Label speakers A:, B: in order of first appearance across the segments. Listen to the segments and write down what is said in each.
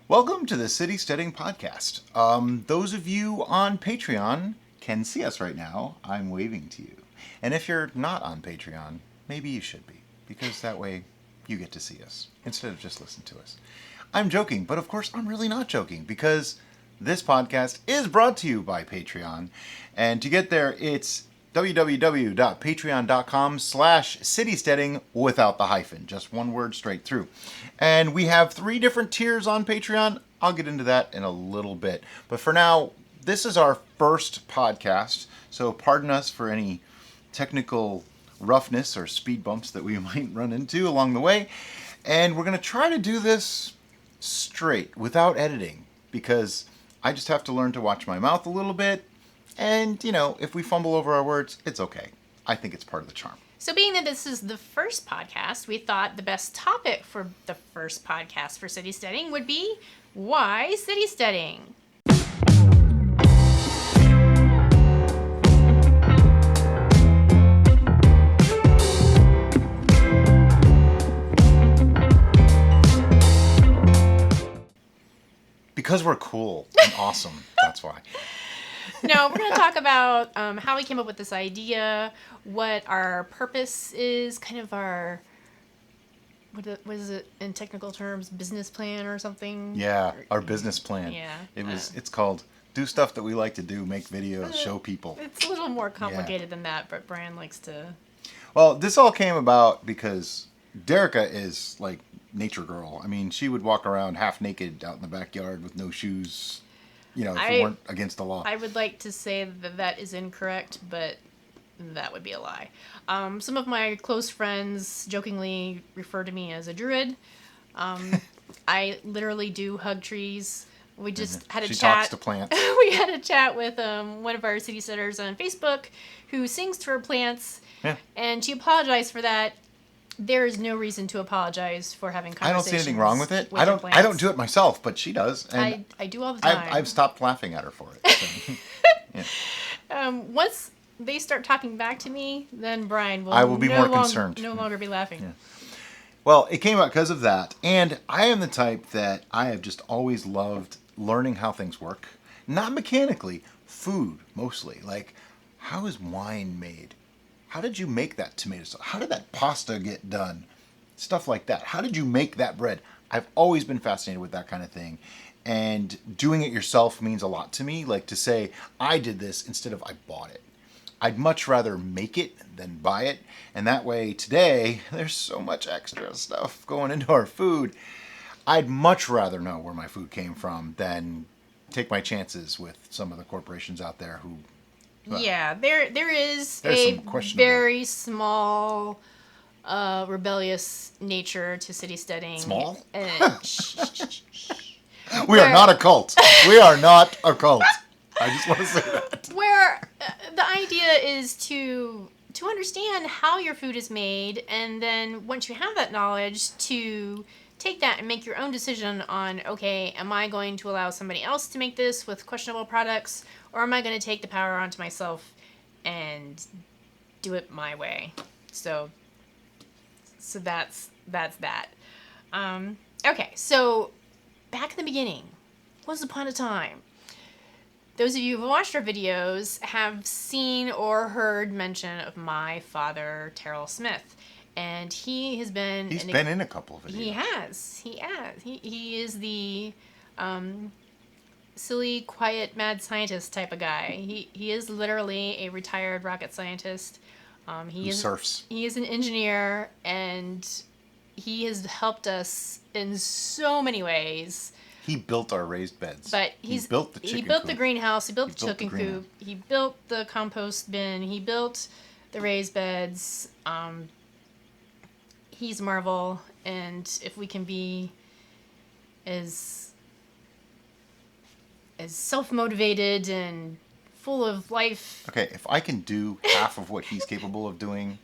A: Welcome to the City Steading podcast. Those of you on Patreon can see us right now. I'm waving to you. And if you're not on Patreon, maybe you should be, because that way you get to see us instead of just listen to us. I'm joking, but of course I'm really not joking, because this podcast is brought to you by Patreon. And to get there, it's www.patreon.com/citysteading without the hyphen. Just one word straight through. And we have 3 different tiers on Patreon. I'll get into that in a little bit. But for now, this is our first podcast. So pardon us for any technical roughness or speed bumps that we might run into along the way. And we're going to try to do this straight without editing, because I just have to learn to watch my mouth a little bit. And, if we fumble over our words, it's okay. I think it's part of the charm.
B: So being that this is the first podcast, we thought the best topic for the first podcast for City Steading would be, why City Steading?
A: Because we're cool and awesome. That's why.
B: No, we're going to talk about how we came up with this idea, what our purpose is, kind of our, what is it in technical terms, business plan or something?
A: Yeah, our business plan.
B: Yeah.
A: It's called do stuff that we like to do, make videos, show people.
B: It's a little more complicated than that, but Brian likes to...
A: Well, this all came about because Derica is like nature girl. I mean, she would walk around half naked out in the backyard with no shoes, if we weren't against the law.
B: I would like to say that is incorrect, but that would be a lie. Some of my close friends jokingly refer to me as a druid. I literally do hug trees. We just had a chat.
A: She talks to plants.
B: We had a chat with one of our city setters on Facebook who sings to her plants, and she apologized for that. There is no reason to apologize for having conversations.
A: I don't see anything wrong with it.
B: With
A: I don't do it myself, but she does. And
B: I do all the time.
A: I've stopped laughing at her for it. So, yeah.
B: Once they start talking back to me, then Brian will.
A: I will be more concerned.
B: No longer be laughing.
A: Yeah. Well, it came out because of that, and I am the type that I have just always loved learning how things work. Not mechanically, food mostly. Like, how is wine made? How did you make that tomato sauce? How did that pasta get done? Stuff like that. How did you make that bread? I've always been fascinated with that kind of thing. And doing it yourself means a lot to me. Like to say, I did this instead of I bought it. I'd much rather make it than buy it. And that way today, there's so much extra stuff going into our food. I'd much rather know where my food came from than take my chances with some of the corporations out there who...
B: Yeah, there is a very small, rebellious nature to City Steading.
A: Small? We are not a cult. We are not a cult. I just want to say that.
B: Where the idea is to understand how your food is made, and then once you have that knowledge, to take that and make your own decision on, okay, am I going to allow somebody else to make this with questionable products, or am I going to take the power onto myself and do it my way? So that's that. Okay, so back in the beginning, once upon a time, those of you who have watched our videos have seen or heard mention of my father, Terrell Smith. And he has been...
A: He's been in a couple of videos.
B: He has. He is the silly, quiet, mad scientist type of guy. He is literally a retired rocket scientist. He surfs. He is an engineer, and he has helped us in so many ways.
A: He built our raised beds.
B: But he built the chicken coop. The greenhouse. He built the chicken coop. He built the compost bin. He built the raised beds. He's Marvel, and if we can be as self-motivated and full of life...
A: Okay, if I can do half of what he's capable of doing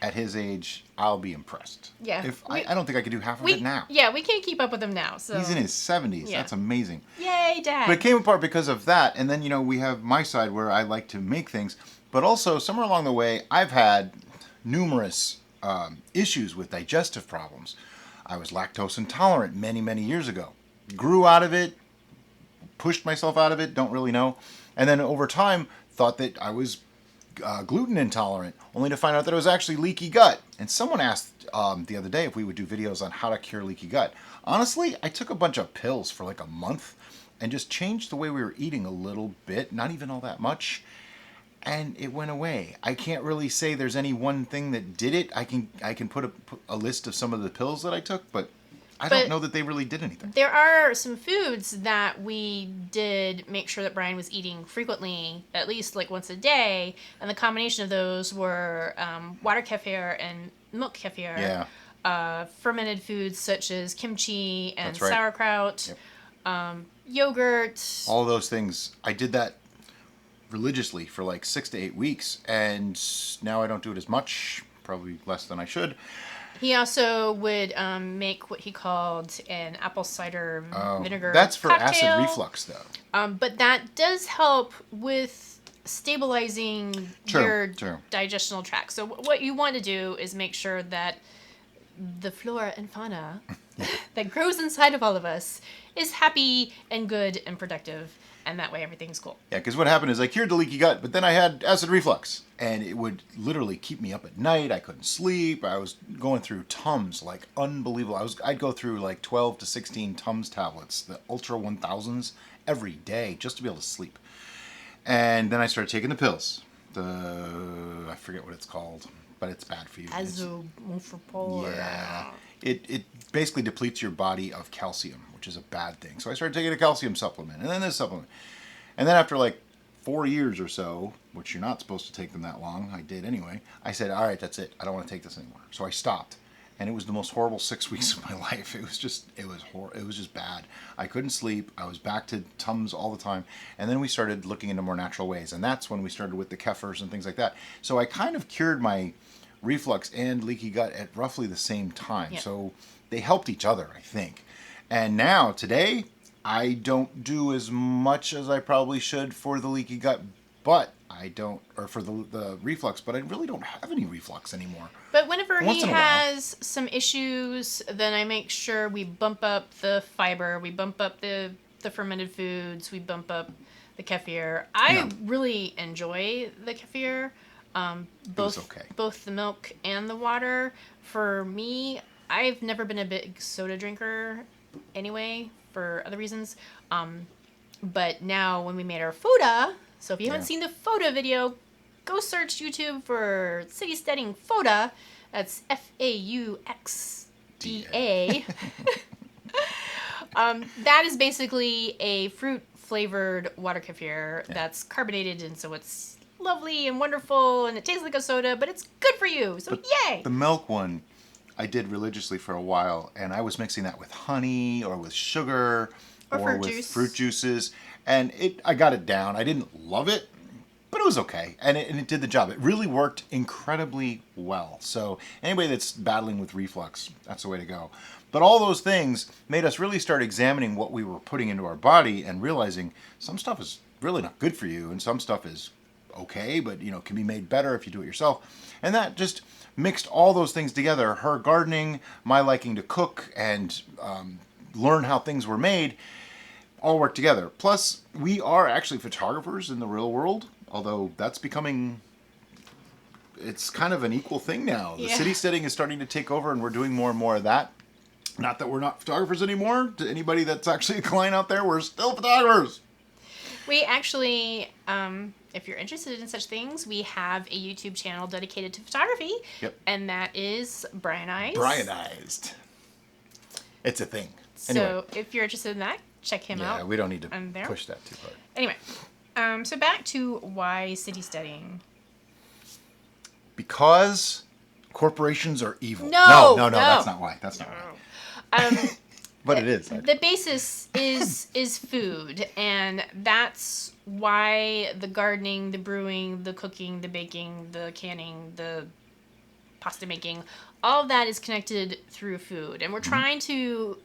A: at his age, I'll be impressed.
B: Yeah.
A: I don't think I could do half of it now.
B: Yeah, we can't keep up with him now. So
A: he's in his 70s. Yeah. That's amazing.
B: Yay, Dad.
A: But it came apart because of that, and then, we have my side where I like to make things, but also somewhere along the way, I've had numerous... issues with digestive problems. I was lactose intolerant many, many years ago. grew out of it, pushed myself out of it, don't really know. And then over time, thought that I was gluten intolerant, only to find out that it was actually leaky gut. And someone asked the other day if we would do videos on how to cure leaky gut. Honestly, I took a bunch of pills for like a month and just changed the way we were eating a little bit, not even all that much, and it went away. I can't really say there's any one thing that did it. I can put a list of some of the pills that I took, but I don't know that they really did anything.
B: There are some foods that we did make sure that Brian was eating frequently, at least like once a day, and the combination of those were water kefir and milk kefir.
A: Yeah.
B: Fermented foods such as kimchi and
A: That's right.
B: sauerkraut, yogurt.
A: All those things. I did that religiously for like 6 to 8 weeks, and now I don't do it as much, probably less than I should.
B: He also would make what he called an apple cider vinegar
A: That's for
B: cocktail.
A: acid reflux, though.
B: But that does help with stabilizing your digestional tract. So what you want to do is make sure that the flora and fauna that grows inside of all of us is happy and good and productive. And that way everything's cool.
A: Yeah, because what happened is I cured the leaky gut, but then I had acid reflux. And it would literally keep me up at night. I couldn't sleep. I was going through Tums, like unbelievable. I'd go through like 12 to 16 Tums tablets, the Ultra 1000s, every day just to be able to sleep. And then I started taking the pills. I forget what it's called, but it's bad for you.
B: Azomorphopol.
A: Yeah. It basically depletes your body of calcium, which is a bad thing. So I started taking a calcium supplement, and then this supplement. And then after like 4 years or so, which you're not supposed to take them that long, I did anyway, I said, all right, that's it. I don't want to take this anymore. So I stopped. And it was the most horrible 6 weeks of my life. It was just bad. I couldn't sleep. I was back to Tums all the time. And then we started looking into more natural ways. And that's when we started with the kefirs and things like that. So I kind of cured my reflux and leaky gut at roughly the same time.
B: Yeah.
A: So they helped each other, I think. And now, today, I don't do as much as I probably should for the leaky gut, or for the reflux, but I really don't have any reflux anymore.
B: But whenever
A: Once
B: he
A: in a while.
B: has some issues, then I make sure we bump up the fiber, we bump up the fermented foods, we bump up the kefir. I really enjoy the kefir. Both the milk and the water. For me, I've never been a big soda drinker anyway, for other reasons. But now when we made our FODA, so if you haven't seen the FODA video, go search YouTube for City Steading FODA. That's FAUXDA. That is basically a fruit-flavored water kefir that's carbonated, and so it's lovely and wonderful, and it tastes like a soda, but it's good for you, so yay!
A: The milk one I did religiously for a while, and I was mixing that with honey or with sugar or with fruit juices, and I got it down. I didn't love it, but it was okay, and it did the job. It really worked incredibly well. So anybody that's battling with reflux, that's the way to go. But all those things made us really start examining what we were putting into our body and realizing some stuff is really not good for you, and some stuff is okay, but can be made better if you do it yourself. And that just mixed all those things together. Her gardening, my liking to cook and learn how things were made, all work together. Plus, we are actually photographers in the real world, although that's becoming, it's kind of an equal thing now. The City Steading is starting to take over, and we're doing more and more of that. Not that we're not photographers anymore. To anybody that's actually a client out there, we're still photographers.
B: We actually, if you're interested in such things, we have a YouTube channel dedicated to photography.
A: Yep.
B: And that is Brianized.
A: Brianized. It's a thing.
B: So
A: Anyway.
B: If you're interested in that, check him out.
A: Yeah, we don't need to push that too hard.
B: Anyway, so back to why City Steading.
A: Because corporations are evil.
B: No,
A: that's not why. That's not why. But it is.
B: The basis is food, and that's why the gardening, the brewing, the cooking, the baking, the canning, the pasta making, all of that is connected through food. And we're trying to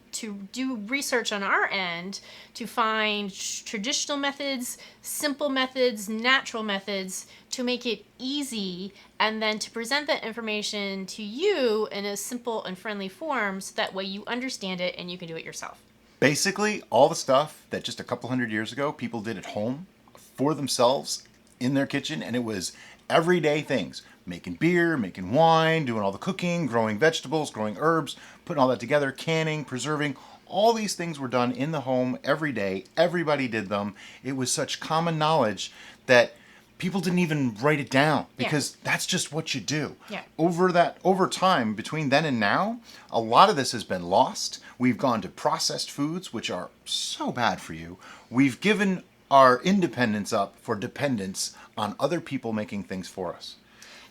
B: do research on our end to find traditional methods, simple methods, natural methods to make it easy, and then to present that information to you in a simple and friendly form so that way you understand it and you can do it yourself.
A: Basically, all the stuff that just a couple hundred years ago people did at home for themselves in their kitchen, and it was everyday things. Making beer, making wine, doing all the cooking, growing vegetables, growing herbs, putting all that together, canning, preserving. All these things were done in the home every day. Everybody did them. It was such common knowledge that people didn't even write it down because that's just what you do.
B: Yeah.
A: Over time, between then and now, a lot of this has been lost. We've gone to processed foods, which are so bad for you. We've given our independence up for dependence on other people making things for us.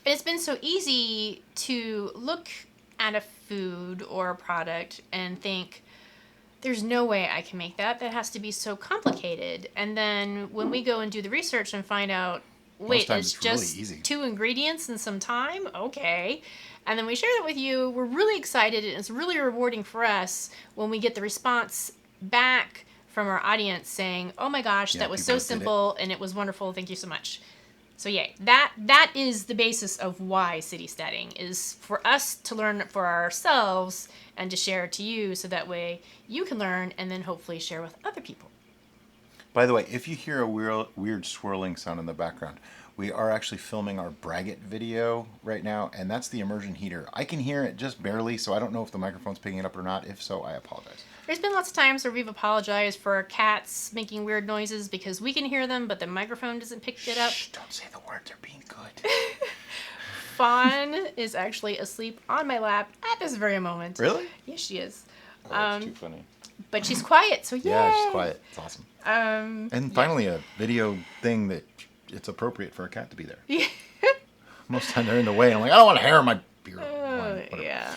B: And it's been so easy to look at a food or a product and think, there's no way I can make that. That has to be so complicated. And then when we go and do the research and find out, wait, it's just
A: really easy.
B: 2 ingredients and some time? Okay. And then we share that with you. We're really excited, and it's really rewarding for us when we get the response back from our audience saying, oh my gosh, that was so simple and it was wonderful. Thank you so much. So yeah, that is the basis of why City Steading is for us to learn for ourselves and to share it to you, so that way you can learn and then hopefully share with other people.
A: By the way, if you hear a weird swirling sound in the background, we are actually filming our Braggot video right now, and that's the immersion heater. I can hear it just barely, so I don't know if the microphone's picking it up or not. If so, I apologize.
B: There's been lots of times where we've apologized for our cats making weird noises because we can hear them, but the microphone doesn't pick it up.
A: Shh, don't say the word. They're being good.
B: Fawn is actually asleep on my lap at this very moment.
A: Really?
B: Yes, she is.
A: Oh, that's too funny.
B: But she's quiet, so yay!
A: Yeah, she's quiet. It's awesome. And finally, a video thing that it's appropriate for a cat to be there.
B: Yeah.
A: Most of the time they're in the way. And I'm like, I don't want to hair on my beard.
B: Yeah.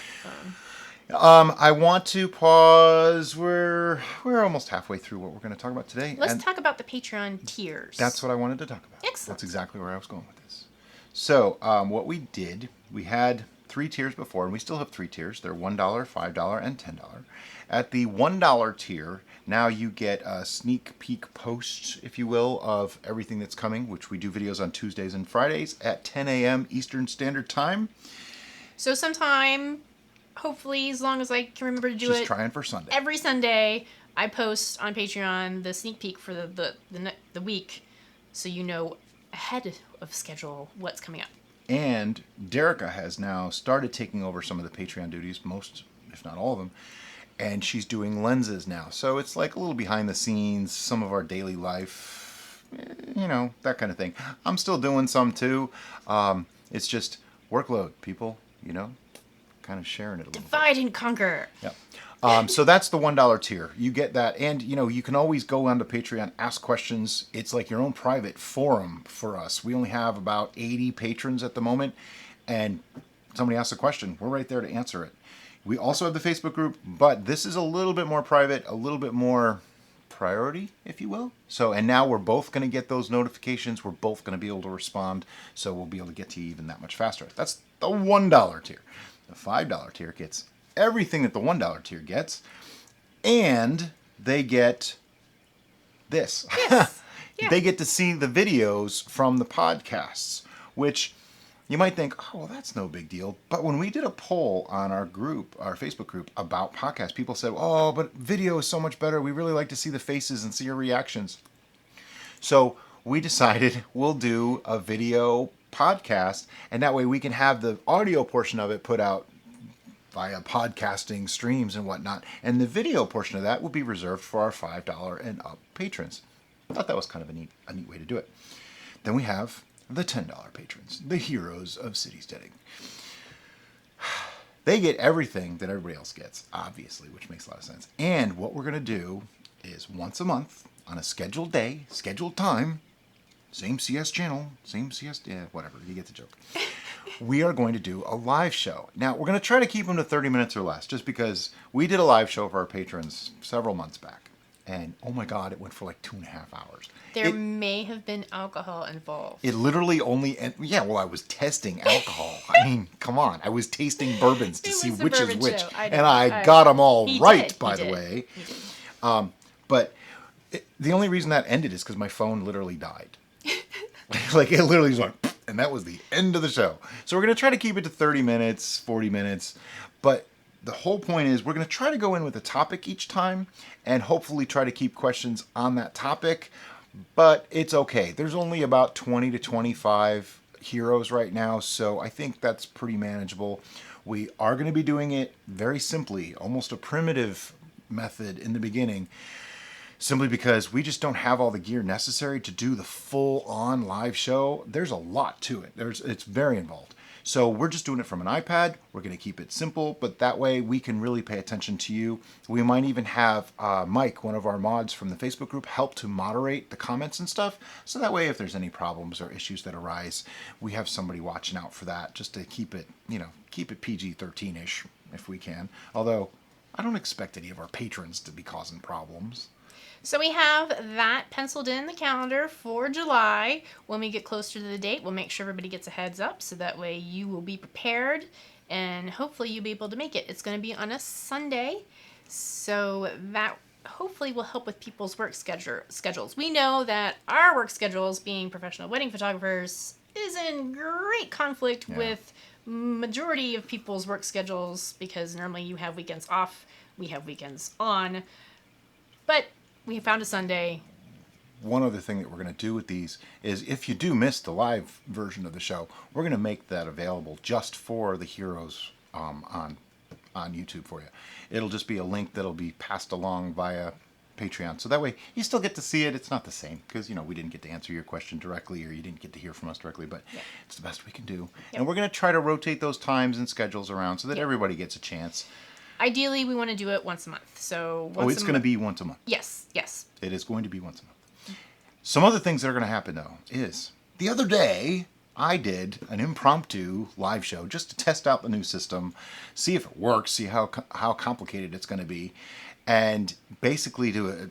A: I want to pause. We're almost halfway through what we're going to talk about today.
B: Let's talk about the Patreon tiers.
A: That's what I wanted to talk about.
B: Excellent.
A: That's exactly where I was going with this. So what we did, we had 3 tiers before, and we still have 3 tiers. They're $1, $5, and $10. At the $1 tier, now you get a sneak peek post, if you will, of everything that's coming, which we do videos on Tuesdays and Fridays at 10 a.m. Eastern Standard Time.
B: So sometime, hopefully, as long as I can remember to do
A: Just
B: it.
A: trying for Sunday.
B: Every Sunday, I post on Patreon the sneak peek for the week, so you know ahead of schedule what's coming up.
A: And Derica has now started taking over some of the Patreon duties, most, if not all of them, and she's doing lenses now. So it's like a little behind the scenes, some of our daily life, that kind of thing. I'm still doing some too. It's just workload, people, kind of sharing it a little bit.
B: Divide and conquer.
A: Yeah. So that's the $1 tier. You get that. And, you can always go onto Patreon, ask questions. It's like your own private forum for us. We only have about 80 patrons at the moment. And somebody asks a question, we're right there to answer it. We also have the Facebook group, but this is a little bit more private, a little bit more priority, if you will. So, and now we're both going to get those notifications. We're both going to be able to respond. So we'll be able to get to you even that much faster. That's the $1 tier. The $5 tier gets everything that the $1 tier gets, and they get this.
B: Yes. Yeah.
A: They get to see the videos from the podcasts, which you might think, oh, well, that's no big deal. But when we did a poll on our group, our Facebook group, about podcasts, people said, oh, but video is so much better. We really like to see the faces and see your reactions. So we decided we'll do a video podcast, and that way we can have the audio portion of it put out via podcasting streams and whatnot, and the video portion of that will be reserved for our $5 and up patrons. I thought that was kind of a neat way to do it. Then we have the $10 patrons, the heroes of City Steading. They get everything that everybody else gets, obviously, which makes a lot of sense. And what we're going to do is once a month, on a scheduled day, scheduled time, same CS channel, same CS, yeah, whatever, you get the joke. We are going to do a live show. Now, we're going to try to keep them to 30 minutes or less, just because we did a live show for our patrons several months back. And, oh my God, it went for like 2.5 hours.
B: There may have been alcohol involved.
A: It literally only... I was testing alcohol. I mean, come on. I was tasting bourbons to see which is which. And I got them all right, by the way. But the only reason that ended is because my phone literally died. Like, it literally was like... And that was the end of the show. So we're going to try to keep it to 30 minutes, 40 minutes. But the whole point is we're going to try to go in with a topic each time and hopefully try to keep questions on that topic. But it's okay. There's only about 20 to 25 heroes right now, so I think that's pretty manageable. We are going to be doing it very simply, almost a primitive method in the beginning, simply because we just don't have all the gear necessary to do the full-on live show. There's a lot to it. It's very involved. So we're just doing it from an iPad. We're going to keep it simple, but that way we can really pay attention to you. We might even have Mike, one of our mods from the Facebook group, help to moderate the comments and stuff. So that way if there's any problems or issues that arise, we have somebody watching out for that, just to keep it, keep it PG-13-ish if we can. Although I don't expect any of our patrons to be causing problems.
B: So we have that penciled in the calendar for July. When we get closer to the date, we'll make sure everybody gets a heads up so that way you will be prepared and hopefully you'll be able to make it. It's going to be on a Sunday, so that hopefully will help with people's work schedules. We know that our work schedules, being professional wedding photographers, is in great conflict with majority of people's work schedules because normally you have weekends off, we have weekends on, but we found a Sunday.
A: One other thing that we're going to do with these is if you do miss the live version of the show, we're going to make that available just for the heroes on YouTube for you. It'll just be a link that'll be passed along via Patreon. So that way you still get to see it. It's not the same because, we didn't get to answer your question directly or you didn't get to hear from us directly, but it's the best we can do. And we're going to try to rotate those times and schedules around so that everybody gets a chance.
B: Ideally, we want to do it once a month. So
A: it's going to be once a month.
B: Yes.
A: It is going to be once a month. Some other things that are going to happen, though, is the other day I did an impromptu live show just to test out the new system, see if it works, see how complicated it's going to be, and basically to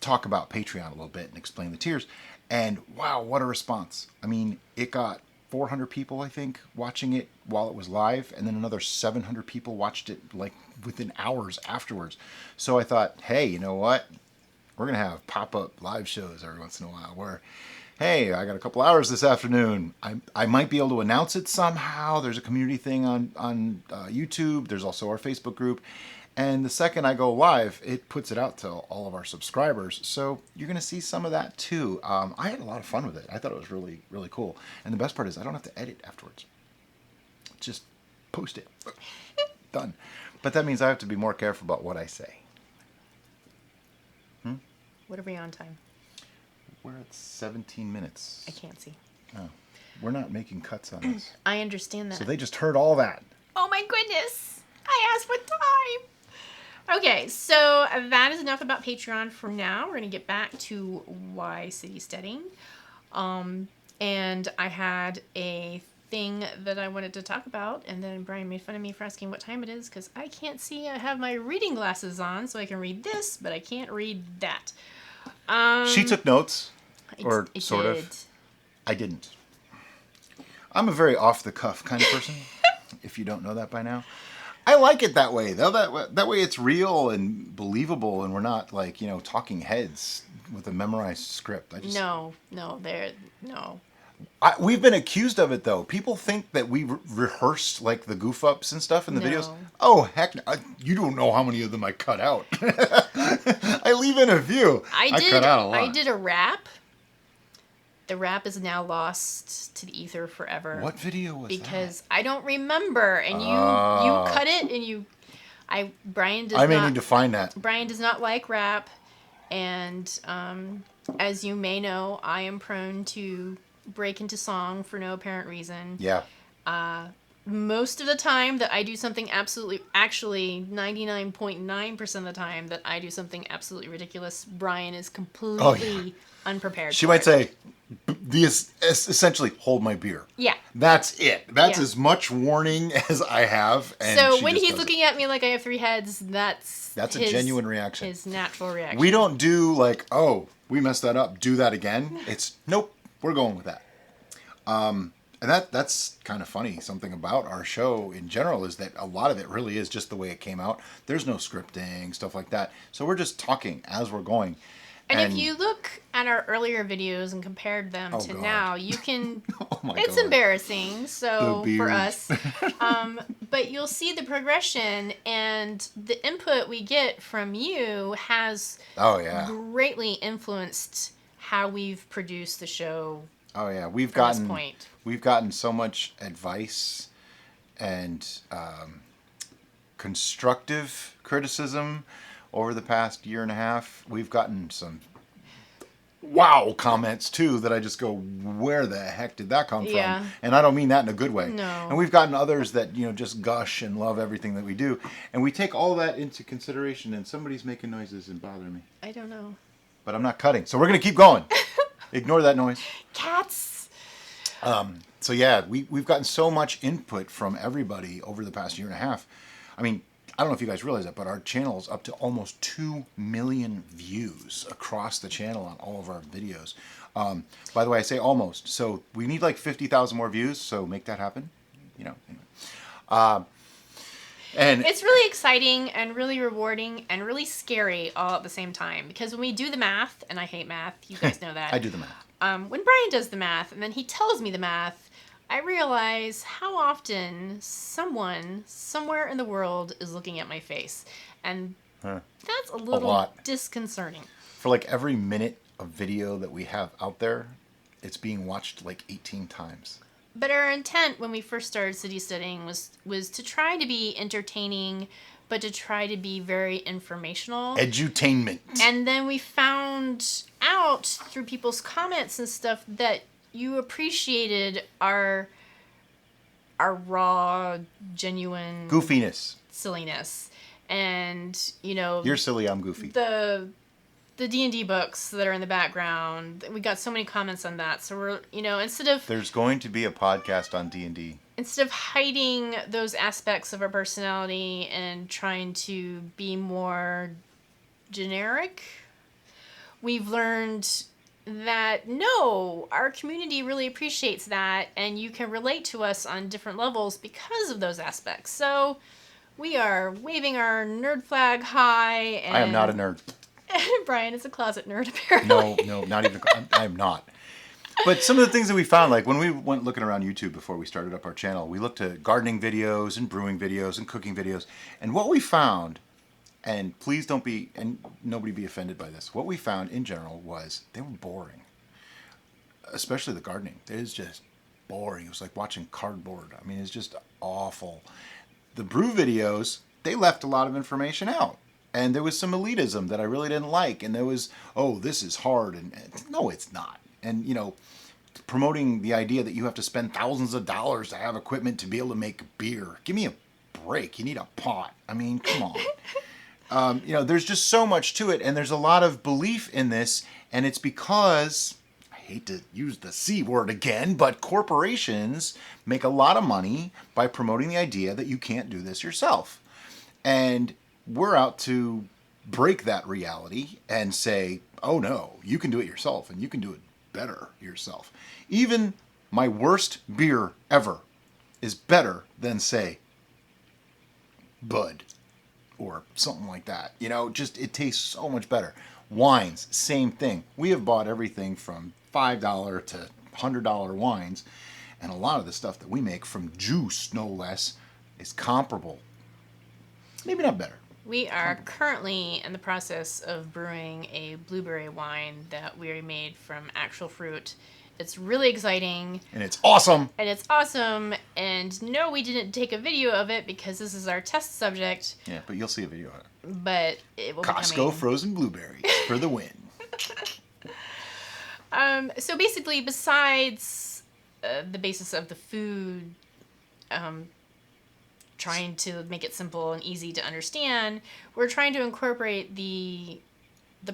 A: talk about Patreon a little bit and explain the tiers. And wow, what a response. I mean, it got 400 people, I think, watching it while it was live, and then another 700 people watched it like within hours afterwards. So I thought, hey, you know what? We're going to have pop-up live shows every once in a while where, hey, I got a couple hours this afternoon. I might be able to announce it somehow. There's a community thing on YouTube. There's also our Facebook group. And the second I go live, it puts it out to all of our subscribers. So you're going to see some of that too. I had a lot of fun with it. I thought it was really, really cool. And the best part is I don't have to edit afterwards. Just post it. Done. But that means I have to be more careful about what I say.
B: What are we on time?
A: We're at 17 minutes.
B: I can't see.
A: Oh, we're not making cuts on this.
B: I understand that.
A: So they just heard all that.
B: Oh my goodness. I asked for time. Okay, so that is enough about Patreon for now. We're going to get back to why City Steading. And I had a thing that I wanted to talk about, and then Brian made fun of me for asking what time it is because I can't see. I have my reading glasses on so I can read this, but I can't read that.
A: She took notes, or sort of. I didn't. I'm a very off-the-cuff kind of person, if you don't know that by now. I like it that way, though. That way it's real and believable, and we're not like, talking heads with a memorized script.
B: No.
A: We've been accused of it, though. People think that we rehearsed like the goof ups and stuff in the videos. Oh, heck no. You don't know how many of them I cut out. I leave in a few. I cut out a lot.
B: I did a rap. The rap is now lost to the ether forever.
A: What video was that?
B: Because I don't remember, and you cut it, and Brian does not.
A: I may need to find that.
B: Brian does not like rap, and as you may know, I am prone to break into song for no apparent reason.
A: Yeah.
B: Most of the time that I do something actually 99.9% of the time that I do something absolutely ridiculous, Brian is completely unprepared.
A: She might say, essentially, hold my beer.
B: Yeah.
A: That's it. That's as much warning as I have. And
B: so when he's looking at me like I have three heads, that's
A: a genuine reaction.
B: His natural reaction.
A: We don't do like, oh, we messed that up, do that again. It's, nope, we're going with that. And that's kind of funny. Something about our show in general is that a lot of it really is just the way it came out. There's no scripting, stuff like that. So we're just talking as we're going.
B: And if you look at our earlier videos and compared them to
A: God.
B: now, you can.
A: Oh my
B: It's
A: God.
B: embarrassing. So
A: The
B: for
A: beard.
B: us, but you'll see the progression and the input we get from you has
A: Oh yeah.
B: greatly influenced how we've produced the show.
A: Oh yeah.
B: From this point.
A: We've gotten so much advice and constructive criticism over the past year and a half. We've gotten some wow comments too that I just go, where the heck did that come
B: Yeah.
A: from? And I don't mean that in a good way.
B: No.
A: And we've gotten others that, you know, just gush and love everything that we do. And we take all that into consideration, and somebody's making noises and bothering me.
B: I don't know.
A: But I'm not cutting. So we're going to keep going. Ignore that noise.
B: Cats.
A: So yeah, we've gotten so much input from everybody over the past year and a half. I mean, I don't know if you guys realize that, but our channel is up to almost 2 million views across the channel on all of our videos. By the way, I say almost. So we need like 50,000 more views, so make that happen. You know. Anyway. And
B: It's really exciting and really rewarding and really scary all at the same time. Because when we do the math, and I hate math, you guys know that.
A: I do the math.
B: When Brian does the math and then he tells me the math, I realize how often someone somewhere in the world is looking at my face. And that's a little
A: lot.
B: disconcerting.
A: For like every minute of video that we have out there, it's being watched like 18 times.
B: But our intent when we first started City Steading was to try to be entertaining, but to try to be very informational.
A: Edutainment.
B: And then we found out through people's comments and stuff that you appreciated our raw, genuine
A: Goofiness.
B: silliness. And, you know,
A: You're silly, I'm goofy.
B: the D&D books that are in the background. We got so many comments on that. So we're, you know, instead of
A: There's going to be a podcast on D&D.
B: instead of hiding those aspects of our personality and trying to be more generic, we've learned that no, our community really appreciates that, and you can relate to us on different levels because of those aspects. So we are waving our nerd flag high. And
A: I am not a nerd.
B: Brian is a closet nerd, apparently.
A: No, not even. I'm not. But some of the things that we found, like when we went looking around YouTube before we started up our channel, we looked at gardening videos and brewing videos and cooking videos. And what we found, and please don't be, and nobody be offended by this, what we found in general was they were boring. Especially the gardening. It is just boring. It was like watching cardboard. I mean, it's just awful. The brew videos, they left a lot of information out. And there was some elitism that I really didn't like. And there was, oh, this is hard. And no, it's not. And, you know, promoting the idea that you have to spend thousands of dollars to have equipment to be able to make beer. Give me a break. You need a pot. I mean, come on. You know, there's just so much to it. And there's a lot of belief in this. And it's because, I hate to use the C word again, but corporations make a lot of money by promoting the idea that you can't do this yourself. And we're out to break that reality and say, oh no, you can do it yourself and you can do it better yourself. Even my worst beer ever is better than, say, Bud or something like that. You know, just it tastes so much better. Wines, same thing. We have bought everything from $5 to $100 wines, and a lot of the stuff that we make from juice, no less, is comparable. Maybe not better.
B: We are currently in the process of brewing a blueberry wine that we made from actual fruit. It's really exciting.
A: And it's awesome.
B: And no, we didn't take a video of it because this is our test subject.
A: Yeah, but you'll see a video of it.
B: But it will be
A: Costco
B: coming.
A: frozen blueberries for the win.
B: So basically, besides the basis of the food, trying to make it simple and easy to understand, we're trying to incorporate the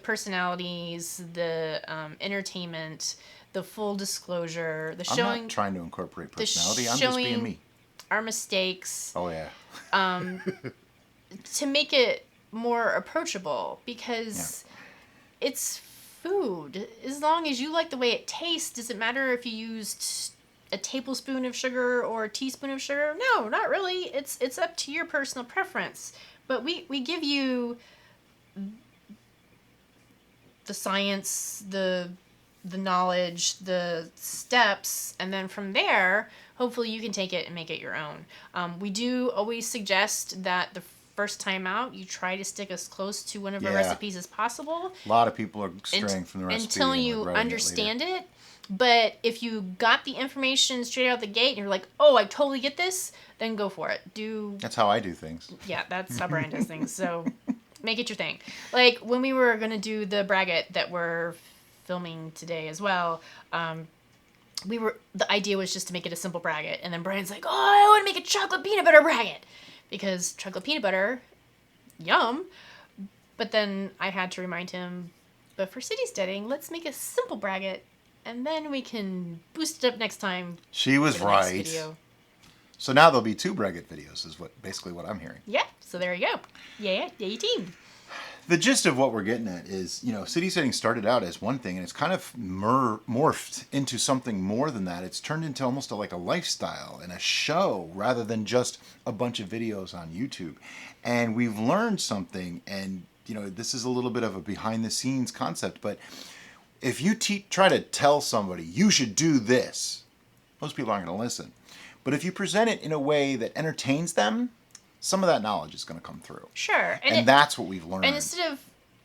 B: personalities, the entertainment, the full disclosure, the showing.
A: I'm not trying to incorporate personality. I'm just being me.
B: Our mistakes.
A: Oh yeah.
B: To make it more approachable, because it's food. As long as you like the way it tastes, does it matter if you used a tablespoon of sugar or a teaspoon of sugar? No, not really. It's up to your personal preference. But we give you science, the knowledge, the steps, and then from there, hopefully you can take it and make it your own. We do always suggest that the first time out, you try to stick as close to one of our recipes as possible.
A: A lot of people are straying from the recipe
B: until you understand it. But if you got the information straight out the gate and you're like, oh, I totally get this, then go for it.
A: That's how I do things.
B: Yeah, that's how Brian does things. So make it your thing. Like when we were going to do the braggot that we're filming today as well, the idea was just to make it a simple braggot. And then Brian's like, oh, I want to make a chocolate peanut butter braggot. Because chocolate peanut butter, yum. But then I had to remind him, but for City Steading, let's make a simple braggot. And then we can boost it up next time.
A: She was right. So now there'll be 2 braggot videos is basically what I'm hearing.
B: Yeah, so there you go. Yeah, team.
A: The gist of what we're getting at is, City Steading started out as one thing, and it's kind of morphed into something more than that. It's turned into almost like a lifestyle and a show rather than just a bunch of videos on YouTube. And we've learned something, and, this is a little bit of a behind-the-scenes concept, but if you try to tell somebody, you should do this, most people aren't going to listen. But if you present it in a way that entertains them, some of that knowledge is going to come through.
B: Sure.
A: And that's what we've learned.
B: And instead of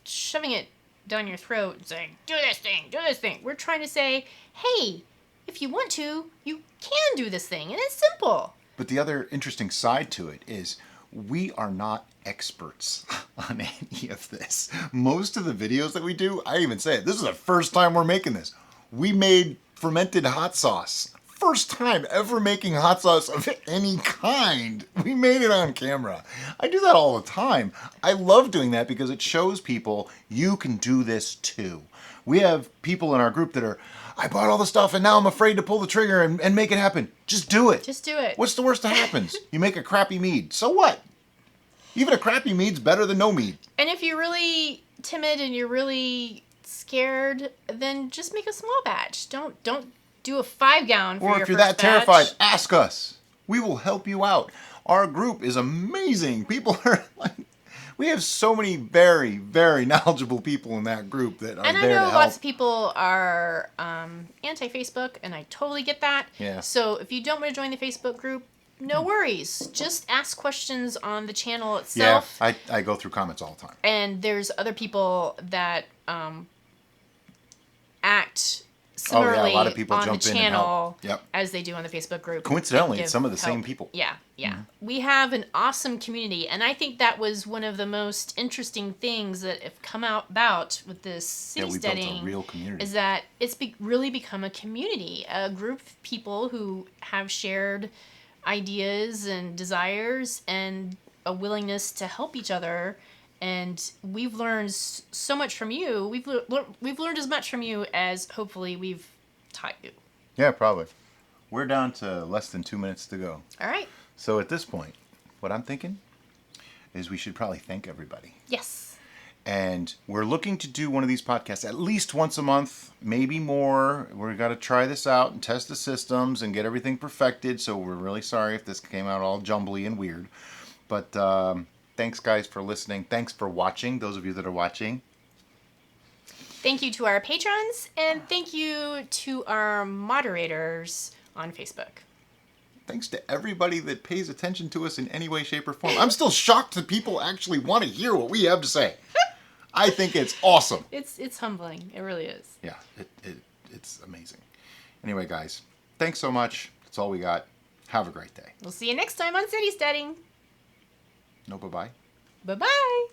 B: shoving it down your throat and saying, do this thing, we're trying to say, hey, if you want to, you can do this thing. And it's simple.
A: But the other interesting side to it is we are not experts on any of this. Most of the videos that we do, I even say it, this is the first time we're making this. We made fermented hot sauce. First time ever making hot sauce of any kind. We made it on camera. I do that all the time. I love doing that because it shows people you can do this too. We have people in our group that are, I bought all the stuff and now I'm afraid to pull the trigger and make it happen. Just do it.
B: Just do it.
A: What's the worst that happens? You make a crappy mead. So what? Even a crappy mead's better than no mead.
B: And if you're really timid and you're really scared, then just make a small batch. Don't do a 5-gallon for your first batch.
A: Or if you're that terrified, ask us. We will help you out. Our group is amazing. People are like, we have so many very, very knowledgeable people in that group that are there to help.
B: And I know lots of people are anti-Facebook, and I totally get that.
A: Yeah.
B: So if you don't want to join the Facebook group, no worries. Just ask questions on the channel itself.
A: Yeah, I go through comments all the time.
B: And there's other people that act similarly
A: a lot of people
B: on
A: jump
B: the
A: in and
B: channel
A: help. Yep.
B: as they do on the Facebook group.
A: Coincidentally, it's some of the
B: help.
A: same people.
B: Yeah.
A: Mm-hmm.
B: We have an awesome community, and I think that was one of the most interesting things that have come about with this City Steading.
A: Built a real community.
B: Is that it's really become a community, a group of people who have shared ideas and desires and a willingness to help each other. And we've learned so much from you. We've learned as much from you as hopefully we've taught you.
A: Yeah, probably. We're down to less than 2 minutes to go.
B: All right.
A: So at this point, what I'm thinking is we should probably thank everybody.
B: Yes.
A: And we're looking to do one of these podcasts at least once a month, maybe more. We've got to try this out and test the systems and get everything perfected. So we're really sorry if this came out all jumbly and weird. But thanks, guys, for listening. Thanks for watching, those of you that are watching.
B: Thank you to our patrons, and thank you to our moderators on Facebook.
A: Thanks to everybody that pays attention to us in any way, shape, or form. I'm still shocked that people actually want to hear what we have to say. I think it's awesome.
B: It's humbling. It really is.
A: Yeah, it's amazing. Anyway, guys, thanks so much. That's all we got. Have a great day.
B: We'll see you next time on City Steading.
A: No, bye-bye.
B: Bye-bye.